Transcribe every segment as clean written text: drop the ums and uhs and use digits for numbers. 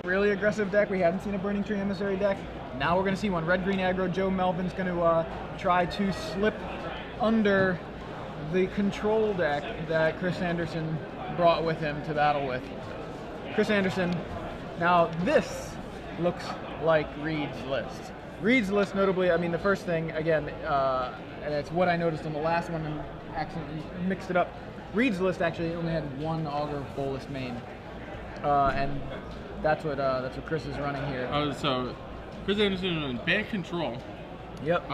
really aggressive deck. We haven't seen a Burning Tree Emissary deck. Now we're going to see one. Red-green aggro. Joe Melvin's going to try to slip under the control deck that Chris Andersen brought with him to battle with. Chris Andersen. Now this looks like Reed's list. Reed's list, notably, I mean, the first thing, again, and it's what I noticed on the last one and accidentally mixed it up. Reed's list actually only had one Augur Bolus main, and that's what Chris is running here. Oh, so Chris Andersen in band control. Yep.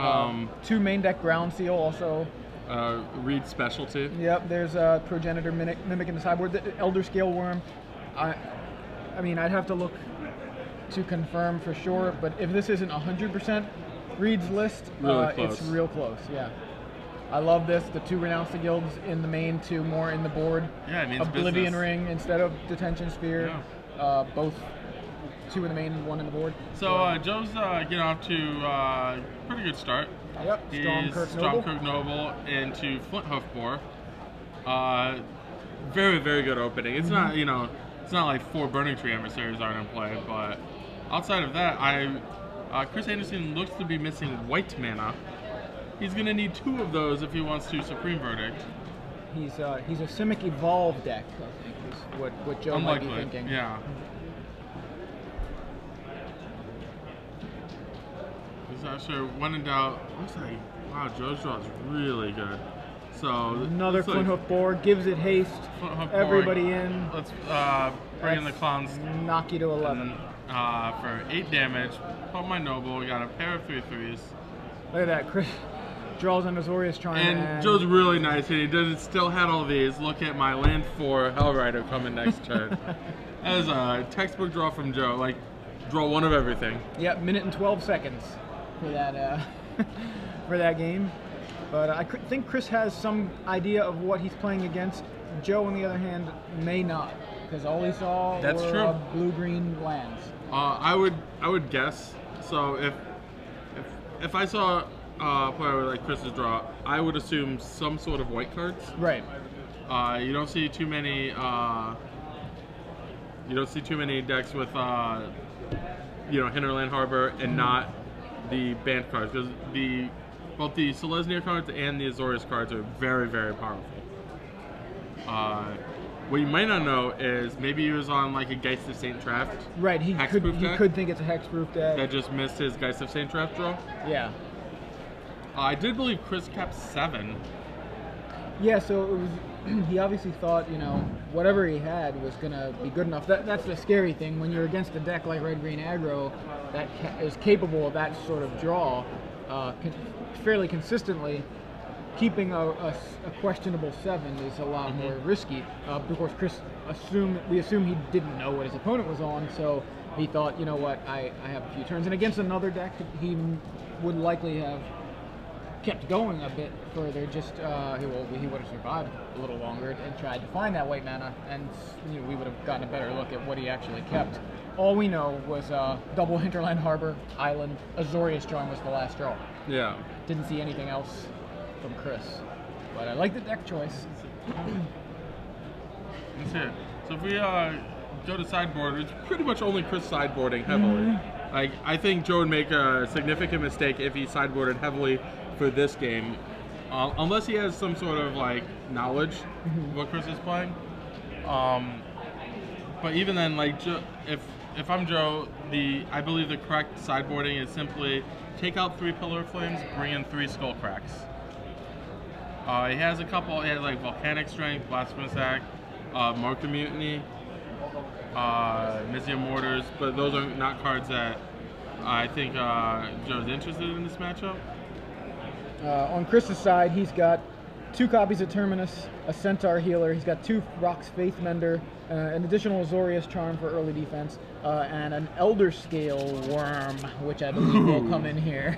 2 main deck Ground Seal also. Reed specialty. Yep. There's Progenitor Mimic in the sideboard. The Elder Scale Worm. I mean, I'd have to look to confirm for sure, but if this isn't 100% Reed's list, it's real close. Yeah. I love this. The 2 Renounce the Guilds in the main, 2 more in the board. Yeah, it means Oblivion business. Ring instead of Detention Sphere. Yeah. Both 2 in the main, 1 in the board. So Joe's getting off to a pretty good start. Yep. Strong Kirk Noble into Flint Hoof Boar. Very, very good opening. It's not, you know, it's not like 4 Burning Tree Emissaries aren't in play, but outside of that, Chris Andersen looks to be missing white mana. He's going to need 2 of those if he wants to Supreme Verdict. He's a Simic Evolve deck, I think, is what Joe might be thinking. Yeah. So when in doubt, looks like, wow, Joe's draw is really good. So another Flint Hoof Boar gives it haste. Everybody in. Let's bring in the clowns. Knock you to 11. For 8 damage, put my Noble. We got a pair of 3/3s. Look at that, Chris draws an Azorius Charm. And Joe's really nice, and he doesn't still had all these. Look at my land 4 Hellrider coming next turn. That is a textbook draw from Joe. Like, draw 1 of everything. Yep, minute and 12 seconds for that for that game. But I think Chris has some idea of what he's playing against. Joe, on the other hand, may not, because all he saw were blue-green lands. I would guess. So if I saw a player like Chris's draw, I would assume some sort of white cards. Right. You don't see too many. You don't see too many decks with Hinterland Harbor and not the banned cards, because both the Selesnya cards and the Azorius cards are very, very powerful. What you might not know is maybe he was on like a Geist of Saint Traft. Right, he could think it's a hexproof deck. That just missed his Geist of Saint Traft draw. Yeah. I did believe Chris kept 7. Yeah, so it was. He obviously thought, whatever he had was gonna be good enough. That's the scary thing when you're against a deck like Red-Green Aggro that is capable of that sort of draw fairly consistently. Keeping a questionable 7 is a lot more risky. Of course, we assume he didn't know what his opponent was on, so he thought, you know what, I have a few turns. And against another deck, he would likely have kept going a bit further. Just he would have survived a little longer and tried to find that white mana, and we would have gotten a better look at what he actually kept. All we know was double Hinterland Harbor, Island, Azorius Charm was the last draw. Yeah. Didn't see anything else from Chris, but I like the deck choice. That's it. So if we go to sideboard, it's pretty much only Chris sideboarding heavily. Like, I think Joe would make a significant mistake if he sideboarded heavily for this game, unless he has some sort of like knowledge of what Chris is playing. But even then, like, if I'm Joe, I believe the correct sideboarding is simply take out 3 Pillar of Flames, bring in 3 Skull Cracks. He has a couple. He has like Volcanic Strength, Blasphemous Act, Marker Mutiny, Mizzium Mortars, but those are not cards that I think Joe's interested in this matchup. On Chris's side, he's got 2 copies of Terminus, a Centaur Healer, he's got 2 Rock's Faith Mender, an additional Azorius Charm for early defense, and an Elder Scale Worm, which I believe will come in here.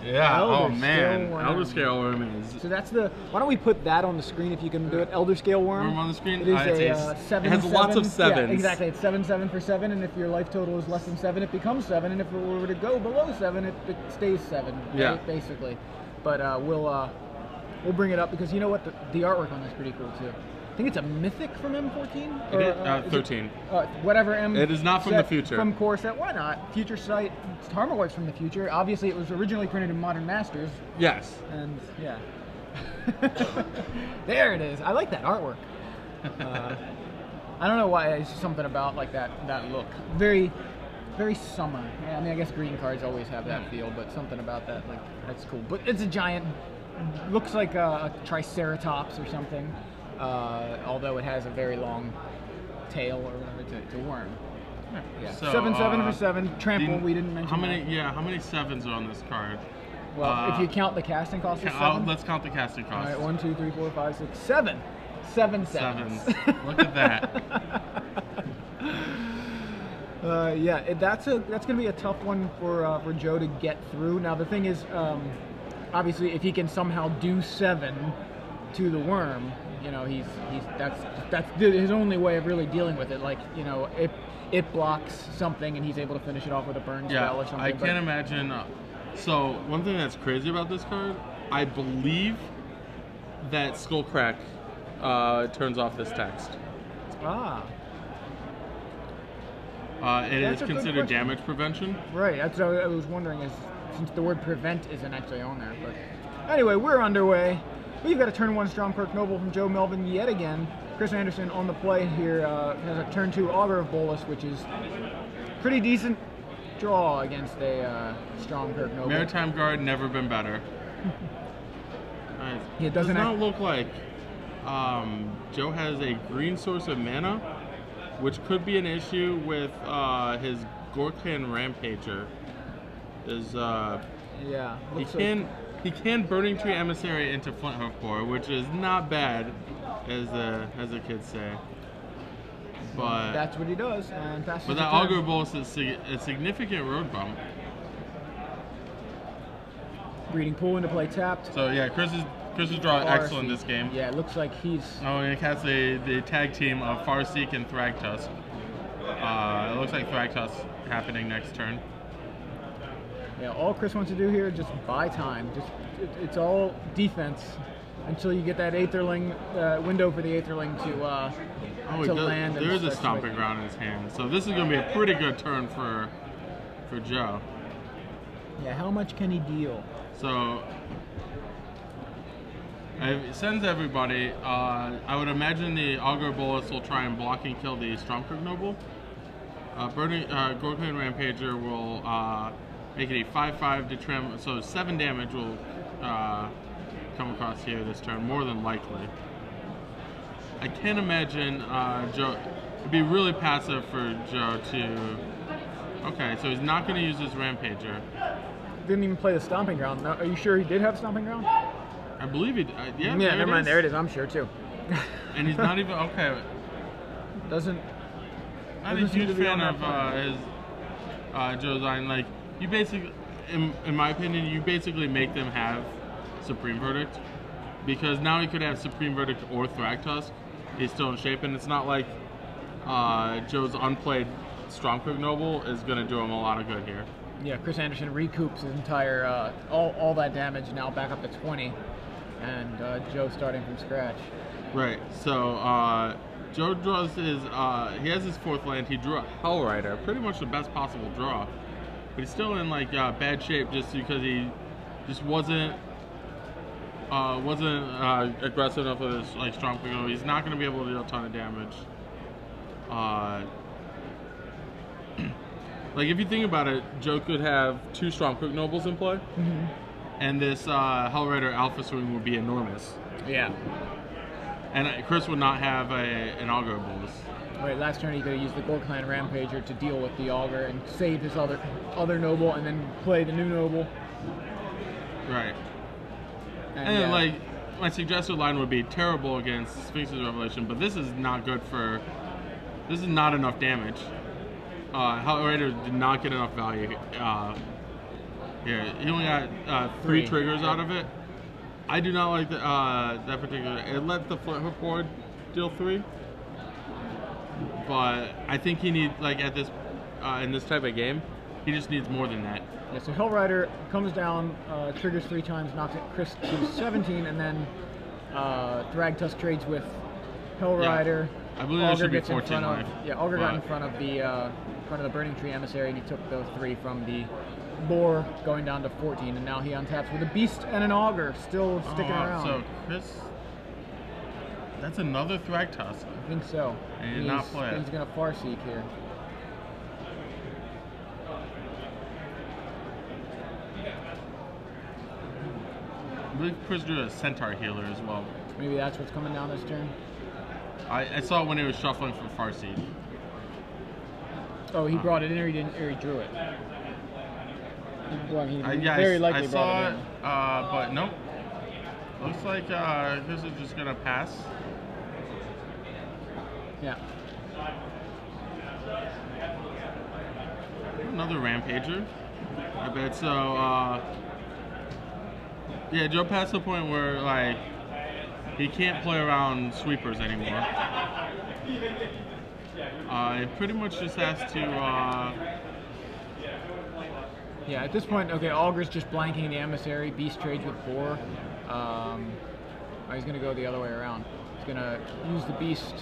Yeah, Elder Scale Worm is... So that's why don't we put that on the screen if you can do it? Elder Scale Worm. Worm on the screen? It is a 7/7. It has lots of 7s. Yeah, exactly. It's 7/7 for 7, and if your life total is less than 7, it becomes 7, and if it were to go below 7, it stays 7, yeah. Right, basically. But we'll bring it up because you know what? The artwork on this is pretty cool too. I think it's a mythic from M14? It is, 13. Whatever M. It is not from the future. From core set. Why not? Future Sight. Tarmogoyf's from the future. Obviously, it was originally printed in Modern Masters. Yes. And yeah. There it is. I like that artwork. I don't know why. It's just something about like that look. Very, very summer. Yeah, I mean, I guess green cards always have that feel, but something about that, like, that's cool. But it's a giant. Looks like a triceratops or something. Although it has a very long tail or whatever to worm. Yeah. So, 7/7 for 7. Trample. We didn't mention. How many? That. Yeah. How many 7s are on this card? Well, if you count the casting cost as 7. Let's count the casting cost. All right. 1, 2, 3, 4, 5, 6, 7. 7 sevens. Look at that. Yeah, that's gonna be a tough one for Joe to get through. Now the thing is, obviously, if he can somehow do 7 to the worm, you know, that's his only way of really dealing with it. Like, you know, it blocks something and he's able to finish it off with a burn spell or something. I can't imagine. So one thing that's crazy about this card, I believe that Skullcrack turns off this text. Ah. It is considered damage prevention. Right, that's what I was wondering, is since the word prevent isn't actually on there. But anyway, we're underway. We've got a turn 1 Stromkirk Noble from Joe Melvin yet again. Chris Andersen on the play here has a turn 2 Augur of Bolus, which is pretty decent draw against a Stromkirk Noble. Maritime Guard, never been better. It does not look like Joe has a green source of mana, which could be an issue with his Gorkhan Rampager. He can Burning Tree Emissary into Flinthoof Core, which is not bad, as the kids say. But that's what he does. And but that Augur Bolus is a significant road bump. Breeding Pool into play tapped. So yeah, Chris's draw excellent this game. Yeah, it looks like he's... Oh, and it casts the tag team of Farseek and Thragtusk. It looks like Thragtusk happening next turn. Yeah, all Chris wants to do here is just buy time. It's all defense until you get that Aetherling window for the Aetherling to land. There is a Stomping Ground in his hand, so this is going to be a pretty good turn for Joe. Yeah, how much can he deal? So it sends everybody. I would imagine the Augur Bolus will try and block and kill the Stromkirk Noble. Gorkhan Rampager will make it a 5/5 to trim, so 7 damage will come across here this turn, more than likely. I can't imagine Joe. It'd be really passive for Joe to. Okay, so he's not going to use his Rampager. Didn't even play the Stomping Ground. Now, are you sure he did have Stomping Ground? I believe he did. Yeah, never mind. There it is. I'm sure too. And he's not even okay. Doesn't. I'm a huge fan of his Joe Zine. Like, you basically, in my opinion, you basically make them have Supreme Verdict, because now he could have Supreme Verdict or Thragtusk. He's still in shape, and it's not like Joe's unplayed Stromkirk Noble is going to do him a lot of good here. Yeah, Chris Andersen recoups his entire all that damage, now back up to 20, and Joe starting from scratch. Right. So Joe draws his. He has his 4th land. He drew a Hellrider, pretty much the best possible draw, but he's still in like bad shape just because he just wasn't aggressive enough with his like strong pick. He's not going to be able to deal a ton of damage. Like, if you think about it, Joe could have 2 Stromkirk Nobles in play, and this Hellrider Alpha Swing would be enormous. Yeah. And Chris would not have an Augur Bolus. Right, last turn he could have used the Gorkhan Rampager to deal with the Augur and save his other Noble, and then play the new Noble. Right. And like, my suggested line would be terrible against Sphinx's Revelation, but this is not good for. This is not enough damage. Hellrider did not get enough value. Yeah, he only got 3 triggers out of it. I do not like that particular. It let the Flinthoof board deal 3, but I think he needs, like, at this in this type of game, he just needs more than that. Yeah, so Hellrider comes down, triggers 3 times, knocks it Chris to 17, and then Thragtusk trades with Hell Rider. I believe there should be 14 life. life. Yeah, Augur got in front of the Burning Tree Emissary, and he took those 3 from the Boar, going down to 14, and now he untaps with a Beast and an Augur, still sticking around. So Chris, that's another Thragtusk. I think so. And he did not play it. He's going to Farseek here. I believe Chris drew a Centaur healer as well. Maybe that's what's coming down this turn. I saw it when he was shuffling for Farseek. Oh, he brought it in, or he didn't, or he drew it. Well, he Yeah, very likely I brought saw it in. but nope. Looks like Chris is just gonna pass. Yeah. Another Rampager. I bet so. Yeah, Joe passed the point where like he can't play around sweepers anymore. He pretty much just has to. Yeah, at this point, okay, Augur's just blanking the Emissary. Beast trades with Boar. He's going to go the other way around. He's going to use the Beast.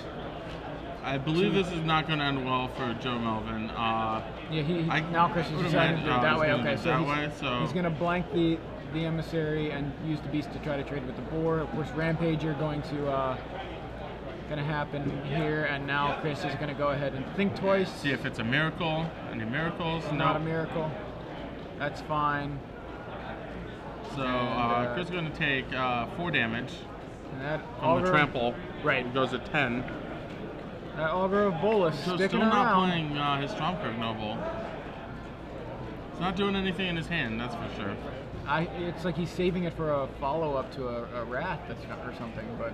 I believe this is not going to end well for Joe Melvin. Now Chris is deciding to do it that way. Okay, so he's going to blank the Emissary and use the Beast to try to trade with the Boar. Of course, Rampager going to happen here, and now Chris is going to go ahead and think twice. See if it's a miracle. Any miracles? Not a miracle. That's fine. So Chris is going to take 4 damage from the trample. Right. It goes to 10. That Augur of Bolus sticking still around. Not playing his Stromkirk Noble. He's not doing anything in his hand, that's for sure. It's like he's saving it for a follow-up to a Wrath or something, but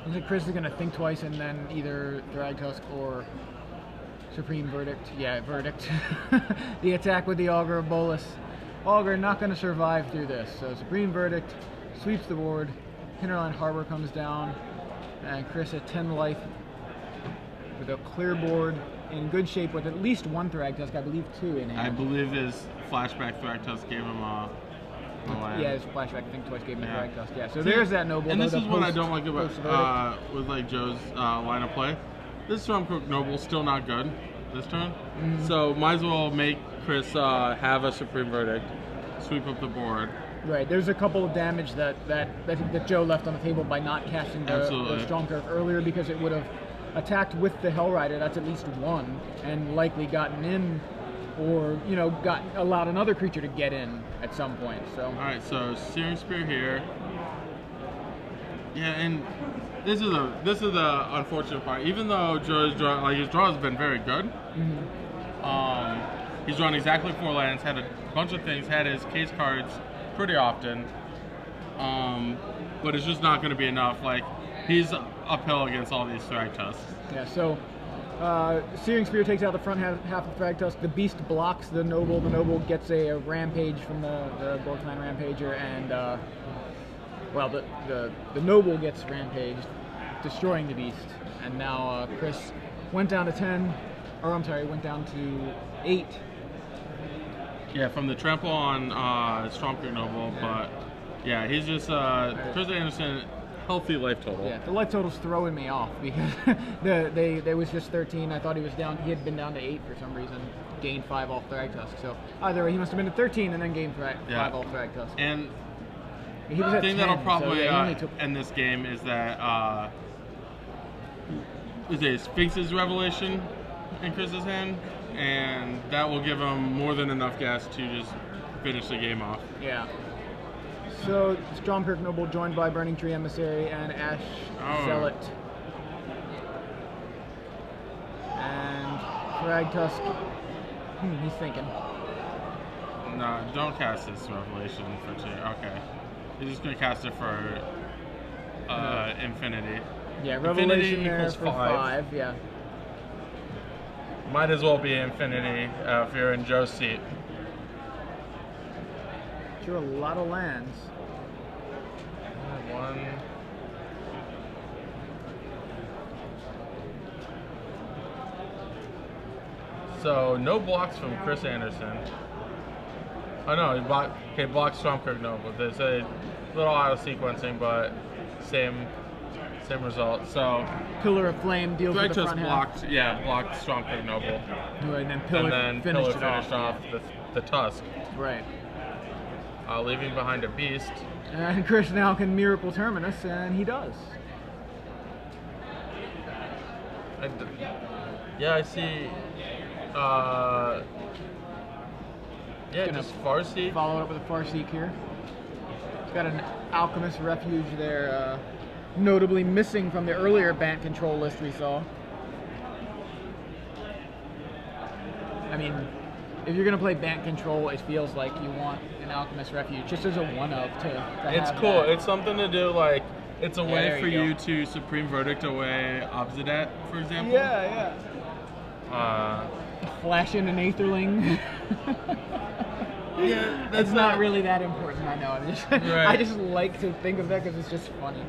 I think Chris is going to think twice and then either Thragtusk or Supreme Verdict. Yeah, Verdict. The attack with the Augur of Bolus. Augur not going to survive through this, so Supreme Verdict sweeps the board. Hinterland Harbor comes down, and Chris at 10 life with a clear board in good shape with at least 1 Thragtusk, I believe 2 in hand. I believe his flashback Thragtusk gave him a land. Yeah, his flashback I think twice gave him a Thragtusk. Yeah, so there's that Noble. And this is what I don't like about with like Joe's line of play. This Stormcroak Noble still not good this turn, so might as well make Chris have a Supreme Verdict, sweep up the board. Right, there's a couple of damage that Joe left on the table by not casting the Stormcroak earlier, because it would have attacked with the Hell Rider. That's at least 1, and likely gotten in, or allowed another creature to get in at some point. So. All right, so Searing Spear here. Yeah, and this is the unfortunate part. Even though Joe's draw, his draw has been very good. He's drawn exactly 4 lands, had a bunch of things, had his case cards pretty often, but it's just not going to be enough. Like, he's uphill against all these Thragtusks. Yeah, so Searing Spear takes out the front half of Thragtusk. The Beast blocks the Noble. The Noble gets a Rampage from the Board Clan Rampager, and the Noble gets Rampaged, destroying the Beast. And now Chris went down to 10, or I'm sorry, went down to 8. Yeah, from the trample on Stormcroak Noble, but yeah, he's just Chris Andersen, healthy life total. Yeah, the life total's throwing me off because they was just 13. I thought he had been down to 8 for some reason, gained 5 off Thragtusk. So either way, he must have been at 13 and then gained 5 off Thragtusk. And he was the at thing 10, that'll probably so end this game is that Sphinx's Revelation in Chris's hand, and that will give him more than enough gas to just finish the game off. Yeah. So Stormcroak Noble joined by Burning Tree Emissary and Ash Zealot. And Thragtusk, he's thinking. No, don't cast this Revelation for 2. Okay. He's just going to cast it for Infinity. Yeah, Revelation Infinity there for 5, yeah. Might as well be Infinity if you're in Joe's seat. Drew a lot of lands. 1. So no blocks from Chris Andersen. Oh no, he blocked Stormcroak Noble. There's a little out of sequencing, but same Same result. So Pillar of Flame deals with the Thragtusk front half. blocked Strong Pig Noble. And then Pillar, Pillar finished off the Tusk. Right. Leaving behind a Beast. And Chris now can Miracle Terminus, and he does. Yeah, I see. Yeah, just Farseek. Follow it up with a Farseek here. He's got an Alchemist Refuge there, notably missing from the earlier Bant control list we saw. I mean, if you're going to play Bant control, it feels like you want an Alchemist Refuge just as a one-of to It's have cool. that. It's something to do, like, it's a way for you you to Supreme Verdict away Obsidet, for example. Yeah, yeah. Flash in an Aetherling. Yeah, it's not really that important, I know. Right. I just like to think of that because it's just funny.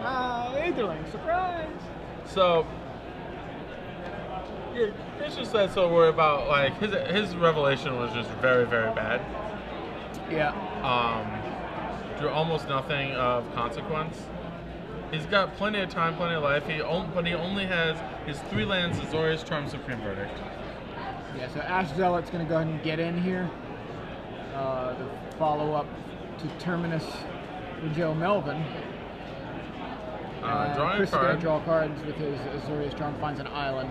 Aetherling, surprise! So, yeah, Chris just said so worried about, like, his revelation was just very, very bad. Yeah. Drew almost nothing of consequence. He's got plenty of time, plenty of life, but he only has his 3 lands, Azorius Charm, Supreme Verdict. Yeah, so Ash Zealot's going to go ahead and get in here. The follow-up to Terminus with Joe Melvin. Drawing Chris a card. is going to draw cards with his Azorius Charm, finds an island.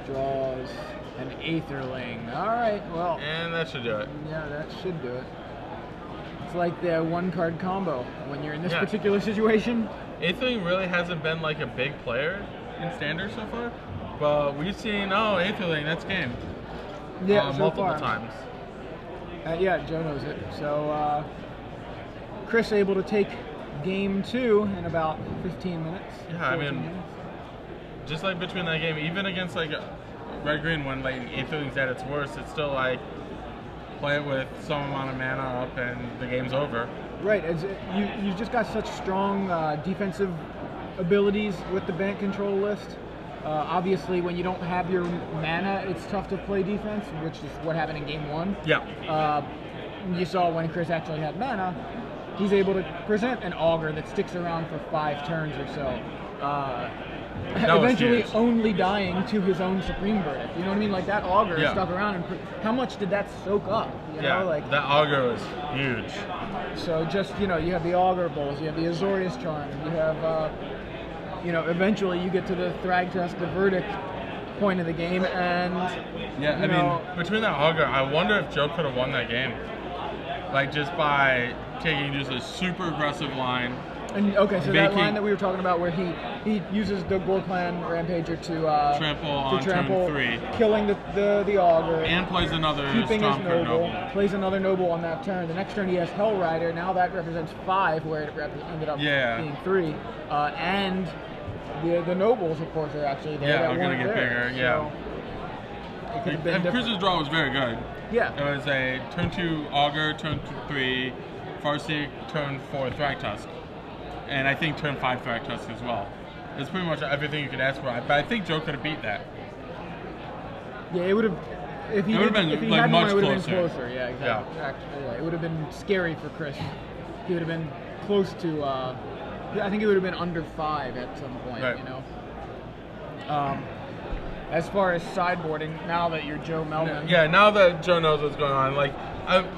Draws an Aetherling. All right, well. And that should do it. Yeah, that should do it. It's like the 1-card combo when you're in this Yeah. particular situation. Aetherling really hasn't been like a big player in Standard so far, but we've seen, Aetherling, that's game. Yeah, so multiple far. times. Yeah, Joe knows it. So Chris able to take game 2 in about 15 minutes. Yeah, I 14 mean, minutes. just like between that game, even against like Red-Green when like Aetherling's at its worst, it's still like play it with some amount of mana up and the game's over. Right, you just got such strong defensive abilities with the Bant control list. Obviously, when you don't have your mana, it's tough to play defense, which is what happened in game 1. Yeah. You saw when Chris actually had mana, he's able to present an Augur that sticks around for 5 turns or so. Eventually only dying to his own Supreme Verdict. You know what I mean? Like that Augur stuck around, and how much did that soak up? You know, like that Augur was huge. So just, you have the Augur Bowls, you have the Azorius Charm, you have, eventually you get to the Thragtusk, the Verdict point of the game, and I mean, between that Augur, I wonder if Joe could have won that game, like just by taking just a super aggressive line. And okay, so that line that we were talking about, where he uses the Gorklan Rampager to trample on turn 3, killing the Augur, and plays another keeping his Stormcrow noble, plays another noble on that turn. The next turn he has Hellrider. Now that represents 5, where it ended up being 3, and the nobles, of course, are actually there. Yeah, they're gonna get bigger. So it and Chris's draw was very good. Yeah, it was a turn 2 Augur, turn 3 Farseek, turn 4 Thragtusk. And I think turn 5 Thragtusk as well. It's pretty much everything you could ask for. But I think Joe could have beat that. Yeah, it would have. If he had much one, it would have been closer. Yeah, exactly. Yeah, it would have been scary for Chris. He would have been close to. I think it would have been under 5 at some point. Right. You know. As far as sideboarding, now that you're Joe Melvin. Yeah, now that Joe knows what's going on, like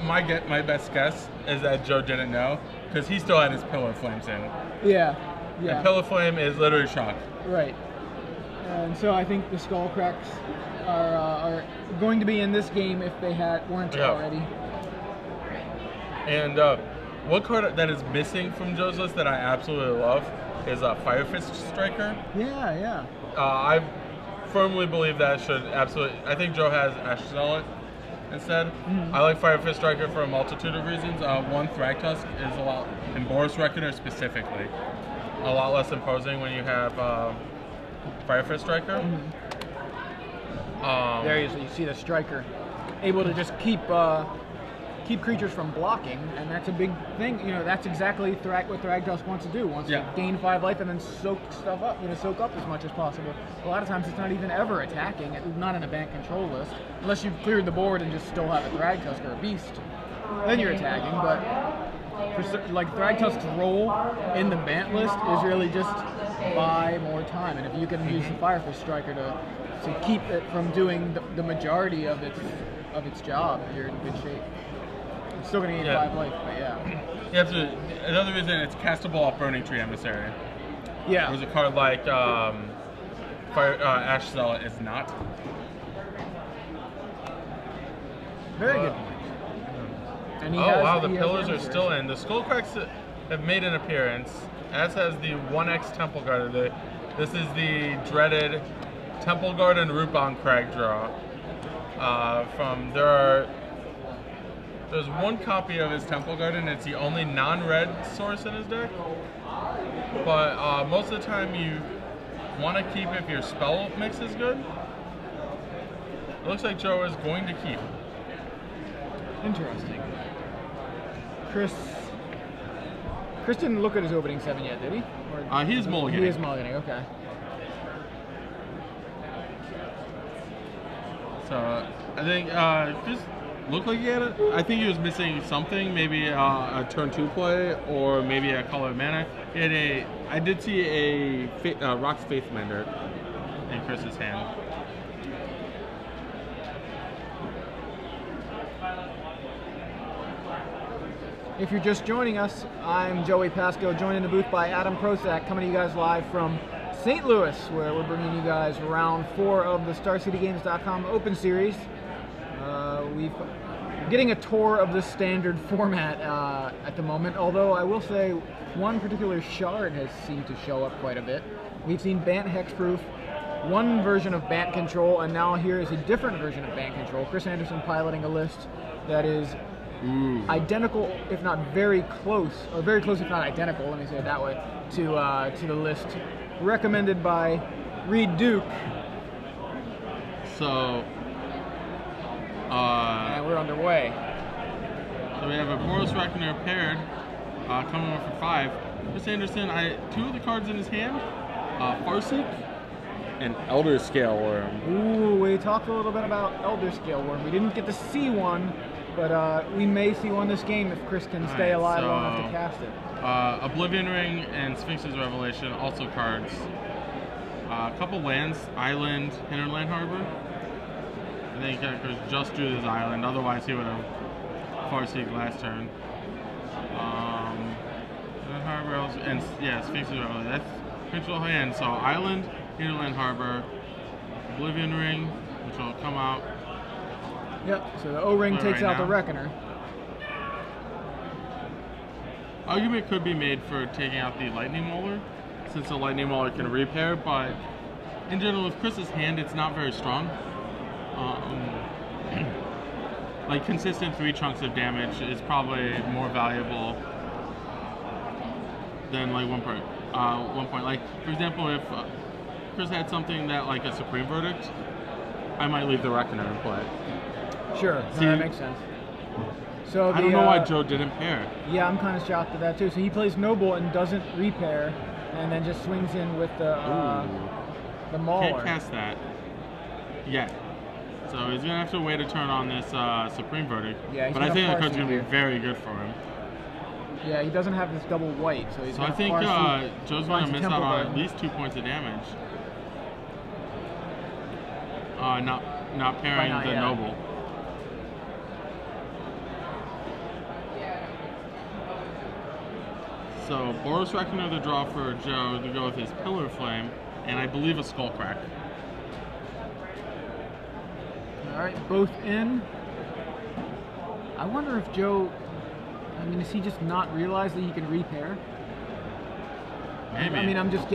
my best guess is that Joe didn't know, because he still had his Pillar Flames in. Yeah. And Pillar Flame is literally shock. Right. And so I think the Skullcracks are going to be in this game if they weren't already. And one card that is missing from Joe's list that I absolutely love is Fire Fist Striker. Yeah. I firmly believe that should absolutely. I think Joe has Ash Zealot instead. I like Fire Fist Striker for a multitude of reasons. One, Thragtusk is a lot, and Boris Reckoner specifically, a lot less imposing when you have Fire Fist Striker. There you see the Striker able to just keep creatures from blocking, and that's a big thing. That's exactly what Thragtusk wants to do. Wants to gain 5 life and then soak stuff up. Soak up as much as possible. A lot of times it's not even ever attacking. It's not in a Bant control list, unless you've cleared the board and just still have a Thragtusk or a Beast. Then you're attacking. But like Thragtusk's role in the Bant list is really just buy more time, and if you can use the Firefish Striker to keep it from doing the majority of its job, you're in good shape. It's still going to gain 5 life, but yeah. You have to. Another reason it's castable off Burning Tree Emissary. Yeah. There's a card like Ash Zealot is not. Very good point. And the pillars are still in. The Skullcracks have made an appearance, as has the 1X Temple Guard. This is the dreaded Temple Guard and Rootbound Crag draw. There's one copy of his Temple Garden. It's the only non-red source in his deck. But most of the time you want to keep if your spell mix is good. It looks like Joe is going to keep. Interesting. Chris didn't look at his opening 7 yet, did he? He is mulliganing. He is mulliganing, okay. So I think Chris looked like he had it. I think he was missing something, maybe a turn 2 play or maybe a Color of Mana. He had I did see a Rock's Faith Mender in Chris's hand. If you're just joining us, I'm Joey Pasco, joined in the booth by Adam Prosak, coming to you guys live from St. Louis, where we're bringing you guys round 4 of the StarCityGames.com Open Series. We're getting a tour of the standard format at the moment, although I will say one particular shard has seemed to show up quite a bit. We've seen Bant Hexproof, one version of Bant Control, and now here is a different version of Bant Control. Chris Andersen piloting a list that is identical, if not very close, or very close if not identical, let me say it that way, to the list recommended by Reed Duke. So, and we're underway. So we have a Boros Reckoner paired, coming up for 5. Chris Andersen, 2 of the cards in his hand, Farseek and Elder Scale Worm. Ooh, we talked a little bit about Elder Scale Worm. We didn't get to see one, but we may see one this game if Chris can stay alive long enough to cast it. Oblivion Ring and Sphinx's Revelation, also cards. A couple lands, Island, Hinterland Harbor. I think Chris just drew his Island, otherwise he would have Farseek last turn. Harbor and yeah, Sphinx's Revelation. That's control hand. So Island, Hinterland Harbor, Oblivion Ring, which will come out. Yep, so the O-Ring takes out the Reckoner. Argument could be made for taking out the Lightning Mauler, since the Lightning Mauler can repair, but in general with Chris's hand it's not very strong. Like consistent 3 chunks of damage is probably more valuable than like 1 point. Like for example, if Chris had something that like a Supreme Verdict, I might leave the Reckoner in play. Sure, no, that makes sense. So I don't know why Joe didn't pair. Yeah, I'm kind of shocked at that too. So he plays Noble and doesn't repair, and then just swings in with the Mauler. Can't cast that yet. So he's gonna have to wait a turn on this Supreme Verdict. Yeah, but I think the card's gonna be very good for him. Yeah, he doesn't have this double white, so he's. So I think Joe's gonna miss out on at least 2 points of damage. Not pairing the Noble. So Boros Reckoner the draw for Joe to go with his Pillar Flame, and I believe a Skullcrack. Alright, both in. I wonder if Joe, does he just not realize that he can repair? Maybe. I mean, I'm just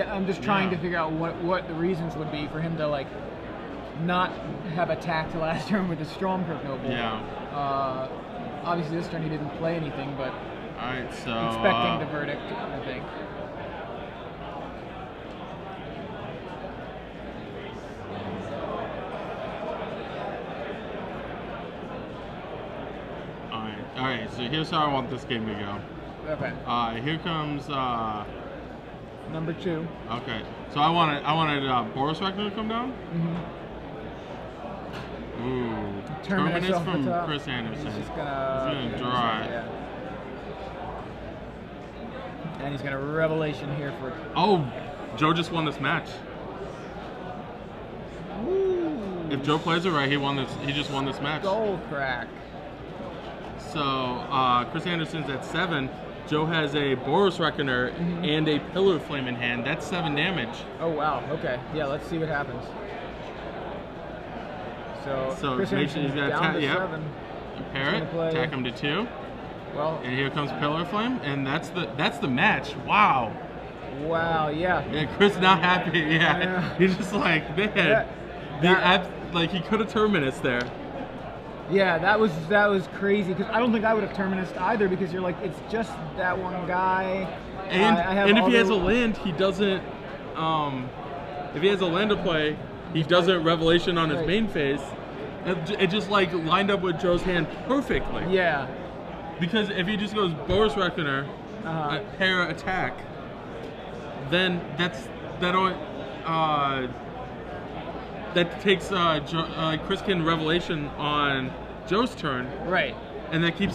trying to figure out what the reasons would be for him to like not have attacked last turn with the Stormkirk Noble. Yeah. Obviously this turn he didn't play anything, but alright, so expecting the verdict, I think. Alright, so here's how I want this game to go. Okay. Here comes number 2. Okay. So I wanted Boros Reckoner to come down? Ooh. Terminus from Chris Andersen. He's just gonna draw it. Yeah. And he's gonna revelation here for. Oh, Joe just won this match. Ooh, If Joe plays it right, he just won this match. Skull crack. So Chris Andersen's at 7. Joe has a Boros Reckoner and a Pillar Flame in hand. That's 7 damage. Oh wow. Okay. Yeah. Let's see what happens. So Chris make sure Andersen's he's got down to yep. 7. Pair it, attack him to 2. Well. And here comes Pillar Flame, and that's the match. Wow. Wow. Yeah. Yeah, Chris not happy. Yeah. He's just like, man, like he could have Terminus there. Yeah, that was crazy because I don't think I would have Terminused either because you're like it's just that one guy. And if he has a land, he doesn't. If he has a land to play, he doesn't Revelation on his main phase. It just like lined up with Joe's hand perfectly. Yeah. Because if he just goes Boros Reckoner, pair attack, then that takes Chris can Revelation on Joe's turn. Right. And that keeps